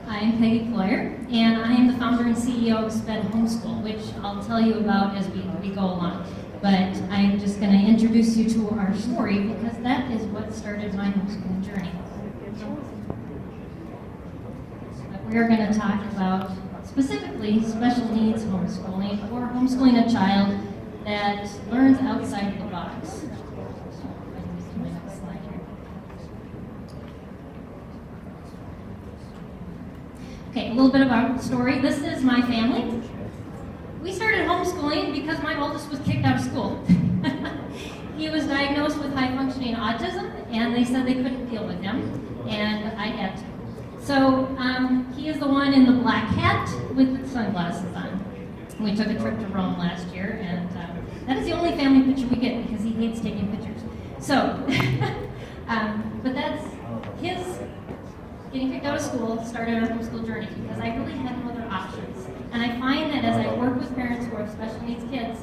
I'm Peggy Ployhar, and I am the founder and CEO of SPED Homeschool, which I'll tell you about as we go along. But I'm just going to introduce you to our story because that is what started my homeschooling journey. But we're going to talk about specifically special needs homeschooling, or homeschooling a child that learns outside of the box. Okay, a little bit about the story. This is my family. We started homeschooling because my oldest was kicked out of school. He was diagnosed with high-functioning autism, and they said they couldn't deal with him, and I had to. So he is the one in the black hat with the sunglasses on. We took a trip to Rome last year, and that is the only family picture we get because he hates taking pictures. So, but that's his getting kicked out of school started our homeschool journey because I really had no other options. And I find that as I work with parents who have special needs kids,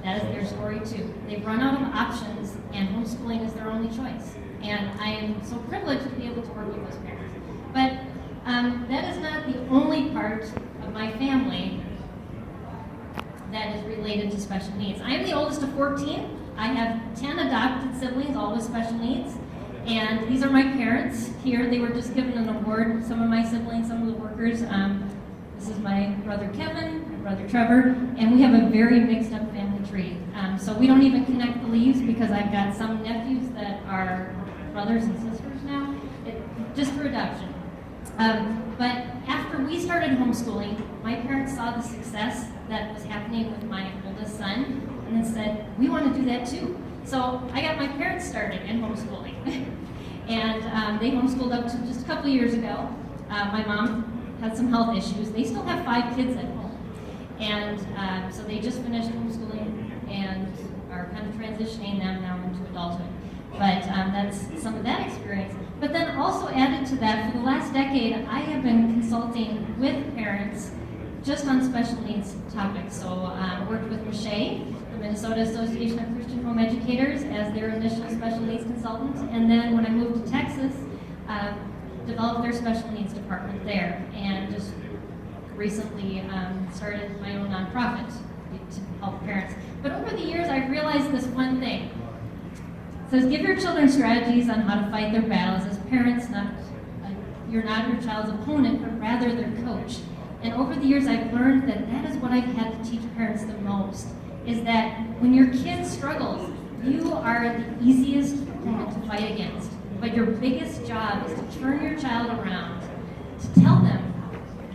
that is their story too. They've run out of options, and homeschooling is their only choice. And I am so privileged to be able to work with those parents. But that is not the only part of my family that is related to special needs. I am the oldest of 14. I have 10 adopted siblings, all with special needs. And these are my parents here. They were just given an award, some of my siblings, some of the workers. This is my brother Kevin, my brother Trevor, and we have a very mixed up family tree. So we don't even connect the leaves because I've got some nephews that are brothers and sisters now, just for adoption. But after we started homeschooling, my parents saw the success that was happening with my oldest son and then said, we want to do that too. So I got my parents started in homeschooling. And they homeschooled up to just a couple of years ago. My mom had some health issues. They still have 5 kids at home. And so they just finished homeschooling and are kind of transitioning them now into adulthood. But that's some of that experience. But then also added to that, for the last decade, I have been consulting with parents just on special needs topics. So I worked with Michelle, the Minnesota Association of Christian Home Educators, as their initial special needs consultant. And then when I moved to Texas, developed their special needs department there. And just recently started my own nonprofit to help parents. But over the years, I've realized this one thing. It says, give your children strategies on how to fight their battles. As parents, you're not your child's opponent, but rather their coach. And over the years, I've learned that that is what I've had to teach parents the most, is that when your kid struggles, you are the easiest opponent to fight against. But your biggest job is to turn your child around, to tell them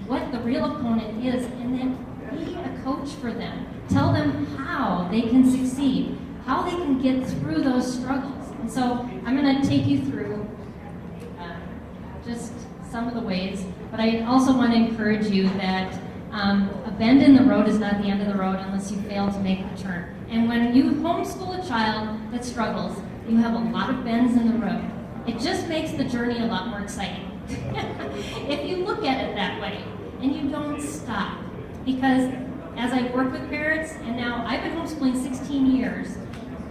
what the real opponent is, and then be a coach for them. Tell them how they can succeed, how they can get through those struggles. And so I'm going to take you through just some of the ways, but I also want to encourage you that a bend in the road is not the end of the road unless you fail to make the turn. And when you homeschool a child that struggles, you have a lot of bends in the road. It just makes the journey a lot more exciting. If you look at it that way, and you don't stop. Because as I work with parents, and now I've been homeschooling 16 years,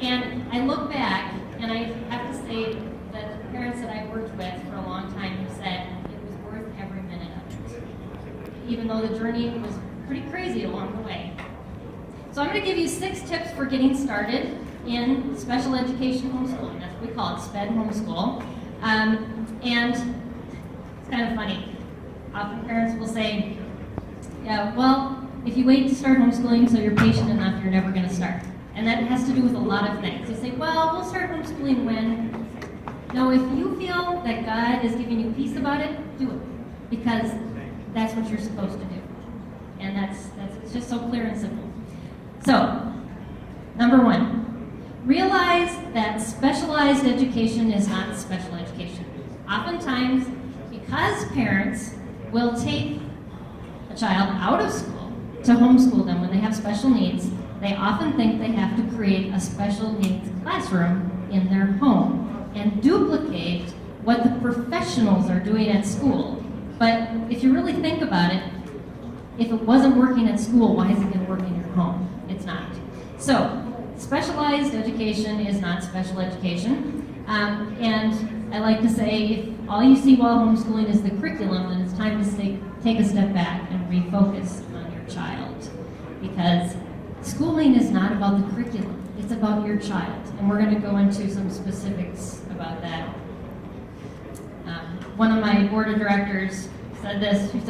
and I look back, and I have to say that the parents that I've worked with for a long time have said it was worth every minute of it, even though the journey was pretty crazy along the way. So I'm going to give you 6 tips for getting started in special education homeschooling. That's what we call it, SPED Homeschool. And it's kind of funny. Often parents will say, yeah, well, if you wait to start homeschooling so you're patient enough, you're never going to start. And that has to do with a lot of things. You say, well, we'll start homeschooling when? No, if you feel that God is giving you peace about it, do it. Because that's what you're supposed to do. And it's just so clear and simple. So, number 1. Realize that specialized education is not special education. Oftentimes, because parents will take a child out of school to homeschool them when they have special needs, they often think they have to create a special needs classroom in their home and duplicate what the professionals are doing at school. But if you really think about it, if it wasn't working at school, why is it going to work in your home? It's not. So, specialized education is not special education. And I like to say, if all you see while homeschooling is the curriculum, then it's time to stay take a step back and refocus on your child. Because schooling is not about the curriculum, it's about your child. And we're going to go into some specifics about that. One of my board of directors said this, she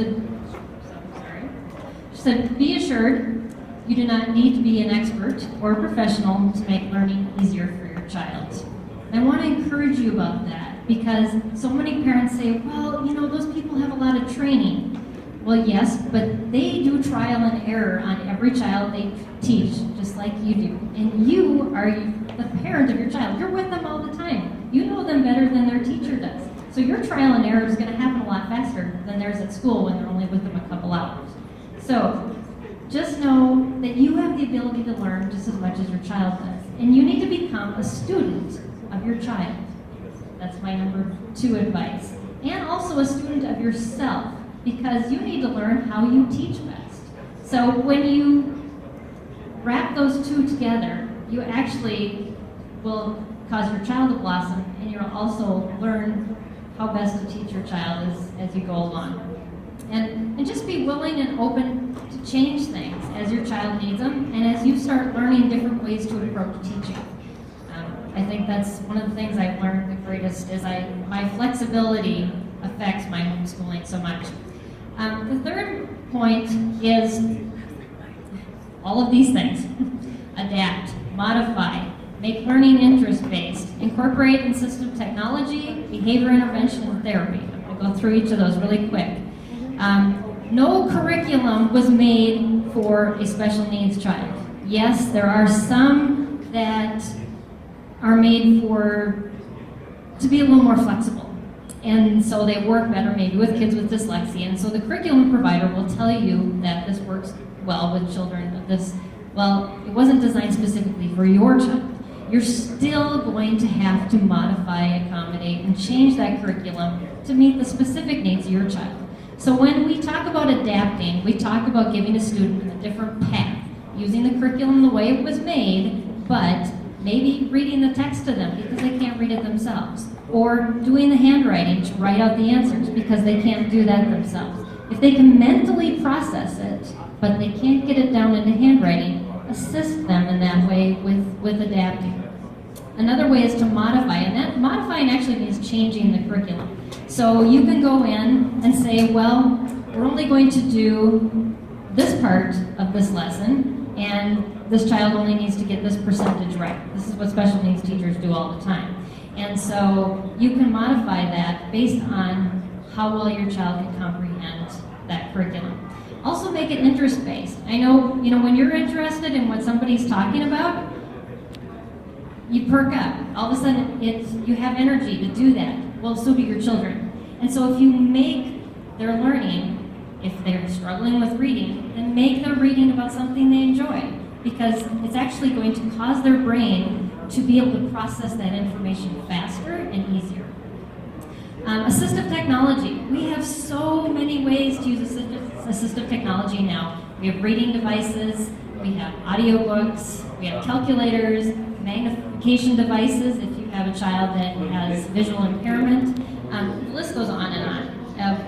said, be assured you do not need to be an expert or a professional to make learning easier for your child. And I want to encourage you about that because so many parents say, well, you know, those people have a lot of training. Well, yes, but they do trial and error on every child they teach, just like you do. And you are the parent of your child. You're with them all the time. You know them better than their teacher does. So your trial and error is going to happen a lot faster than theirs at school when they're only with them a couple hours. So just know that you have the ability to learn just as much as your child does. And you need to become a student of your child. That's my number 2 advice. And also a student of yourself, because you need to learn how you teach best. So when you wrap those two together, you actually will cause your child to blossom, and you'll also learn how best to teach your child as you go along. And just be willing and open to change things as your child needs them, and as you start learning different ways to approach teaching. I think that's one of the things I've learned the greatest is my flexibility affects my homeschooling so much. The third point is all of these things. Adapt, modify, make learning interest-based, incorporate assistive technology, behavior intervention, and therapy. I'm going to go through each of those really quick. No curriculum was made for a special needs child. Yes, there are some that are made to be a little more flexible. And so they work better maybe with kids with dyslexia. And so the curriculum provider will tell you that this works well with children of this. Well, it wasn't designed specifically for your child. You're still going to have to modify, accommodate, and change that curriculum to meet the specific needs of your child. So when we talk about adapting, we talk about giving a student a different path, using the curriculum the way it was made, but maybe reading the text to them because they can't read it themselves, or doing the handwriting to write out the answers because they can't do that themselves. If they can mentally process it, but they can't get it down into handwriting, assist them in that way with adapting. Another way is to modify, and that modifying actually means changing the curriculum. So you can go in and say, well, we're only going to do this part of this lesson, and this child only needs to get this percentage right. This is what special needs teachers do all the time. And so you can modify that based on how well your child can comprehend that curriculum. Also make it interest-based. I know, when you're interested in what somebody's talking about, you perk up. All of a sudden, you have energy to do that. Well, so do your children. And so if you make their learning, if they're struggling with reading, then make their reading about something they enjoy, because it's actually going to cause their brain to be able to process that information faster and easier. Assistive technology. We have so many ways to use assistive technology now. We have reading devices, we have audiobooks, we have calculators, magnification devices if you have a child that has visual impairment. The list goes on and on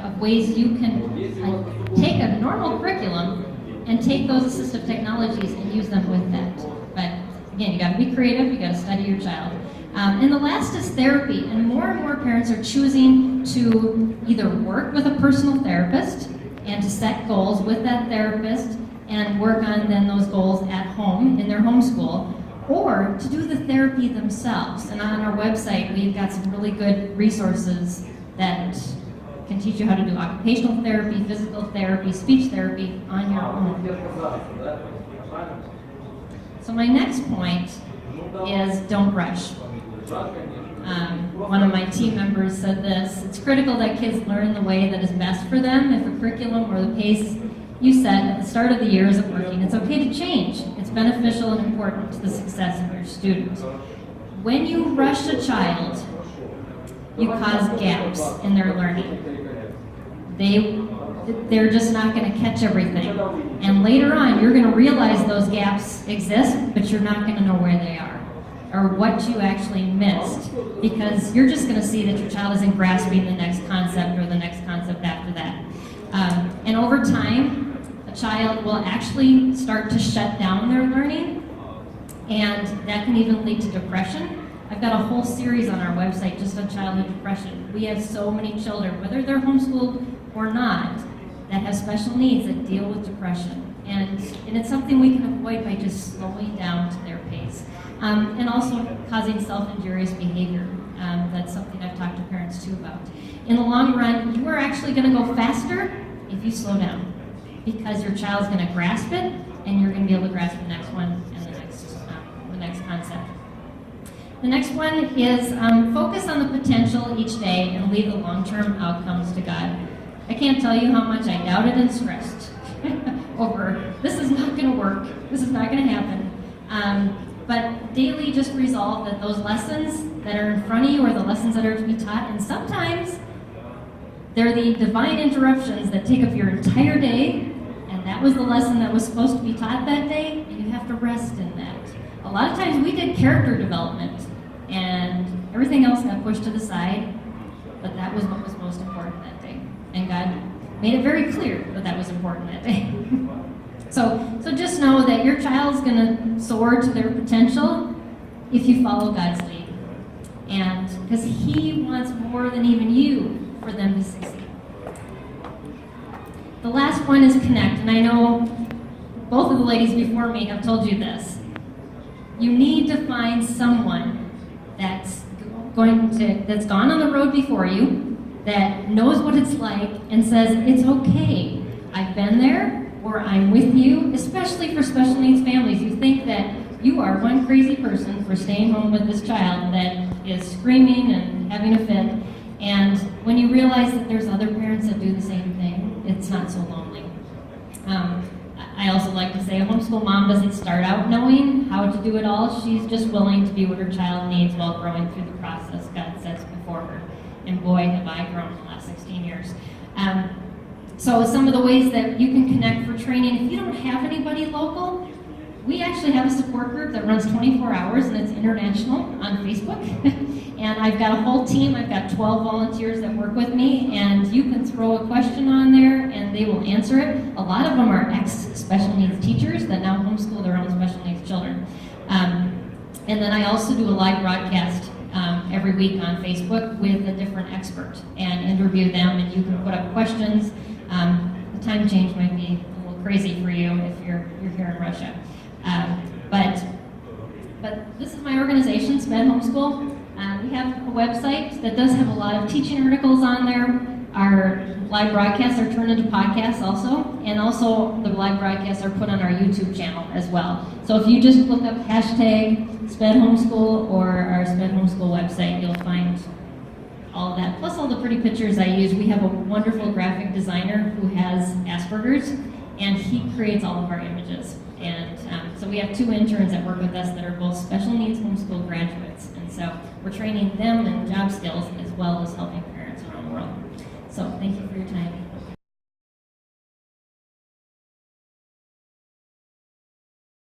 of ways you can take a normal curriculum and take those assistive technologies and use them with that. But again, you got to be creative, you got to study your child. And the last is therapy, and more parents are choosing to either work with a personal therapist and to set goals with that therapist and work on then those goals at home in their homeschool, or to do the therapy themselves. And on our website, we've got some really good resources that can teach you how to do occupational therapy, physical therapy, speech therapy on your own. So my next point is don't rush. One of my team members said this: it's critical that kids learn the way that is best for them. If a curriculum or the pace you set at the start of the year isn't working, it's okay to change. It's beneficial and important to the success of your student. When you rush a child, you cause gaps in their learning. They're just not going to catch everything. And later on, you're going to realize those gaps exist, but you're not going to know where they are or what you actually missed, because you're just going to see that your child isn't grasping the next concept or the next concept after that. child will actually start to shut down their learning, and that can even lead to depression. I've got a whole series on our website just on childhood depression. We have so many children, whether they're homeschooled or not, that have special needs that deal with depression. And it's something we can avoid by just slowing down to their pace. And also causing self-injurious behavior. That's something I've talked to parents too about. In the long run, you are actually going to go faster if you slow down, because your child's going to grasp it, and you're going to be able to grasp the next one and the next concept. The next one is focus on the potential each day and leave the long-term outcomes to God. I can't tell you how much I doubted and stressed over, this is not going to work, this is not going to happen. But daily just resolve that those lessons that are in front of you are the lessons that are to be taught, and sometimes they're the divine interruptions that take up your entire day, and that was the lesson that was supposed to be taught that day, and you have to rest in that. A lot of times we did character development, and everything else got pushed to the side, but that was what was most important that day. And God made it very clear that that was important that day. So just know that your child's going to soar to their potential if you follow God's lead. And because He wants more than even you for them to succeed. The last one is connect, and I know both of the ladies before me have told you this. You need to find someone that's gone on the road before you, that knows what it's like and says, it's okay, I've been there, or I'm with you, especially for special needs families. You think that you are one crazy person for staying home with this child that is screaming and having a fit, and when you realize that there's other parents that do the same thing, it's not so lonely. I also like to say a homeschool mom doesn't start out knowing how to do it all. She's just willing to be what her child needs while growing through the process God sets before her. And boy, have I grown in the last 16 years. So some of the ways that you can connect for training, if you don't have anybody local, we actually have a support group that runs 24 hours, and it's international on Facebook. And I've got a whole team. I've got 12 volunteers that work with me, and you can throw a question on there and they will answer it. A lot of them are ex-special needs teachers that now homeschool their own special needs children. And then I also do a live broadcast every week on Facebook with a different expert and interview them, and you can put up questions. The time change might be a little crazy for you if you're here in Russia. But this is my organization, SPED Homeschool. We have a website that does have a lot of teaching articles on there. Our live broadcasts are turned into podcasts also, and also the live broadcasts are put on our YouTube channel as well. So if you just look up hashtag SPED Homeschool or our SPED Homeschool website, you'll find all of that, plus all the pretty pictures I use. We have a wonderful graphic designer who has Asperger's, and he creates all of our images. And so we have 2 interns that work with us that are both special needs homeschool graduates. And so we're training them in job skills as well as helping parents around the world. So thank you for your time.